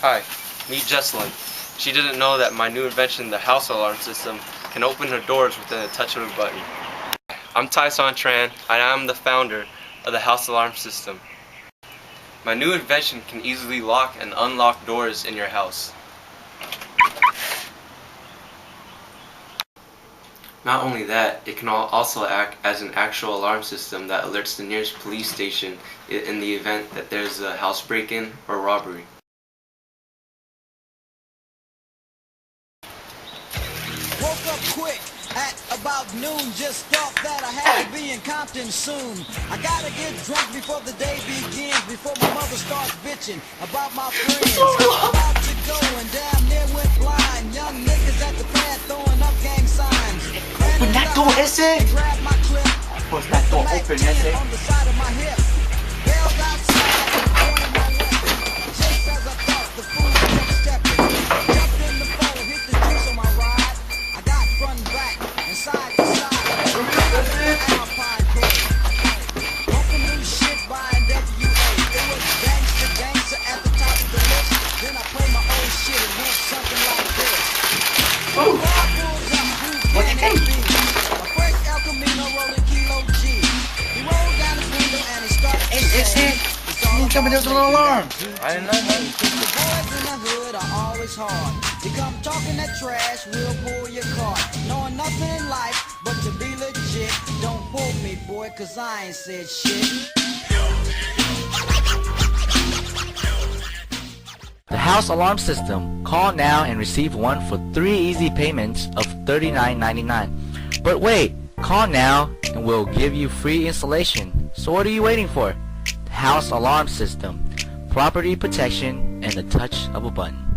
Hi, meet Jesselyn. She didn't know that my new invention, the house alarm system, can open her doors within a touch of a button. I'm Tyson Tran, and I'm the founder of the house alarm system. My new invention can easily lock and unlock doors in your house. Not only that, it can also act as an actual alarm system that alerts the nearest police station in the event that there's a house break-in or robbery. Woke up quick at about noon, just thought that I had to be in Compton soon. I gotta get drunk before the day begins, before my mother starts bitching about my friends. About to go and damn near went blind. Young niggas at the pad throwing up gang signs. Open that door, Ese! Grab my clip, Push that door open, Ese! on the side of my hip. Bailed outside and pointed my weapon. Just as I thought, the fool kept stepping. Jumped in the phone, hit the juice on my ride. I got front and back and side to side. Alpine Coast. Bumping new shit by NWA. It was gangster at the top of the list. Then I played my old shit and went something like this. What you think? A break El Camino rolling Kilo G. He rolled down his window and he started to Hey, say, Ese! You tell me there's an alarm! I didn't know that. the boys in the hood are always hard. You come talking that trash, we'll pull your card. Knowing nothing in life but to be legit. Don't pull me, boy, cause I ain't said shit. The house alarm system. Call now and receive one for 3 easy payments of $39.99. But wait, call now and we'll give you free installation. So what are you waiting for? The house alarm system. Property protection and the touch of a button.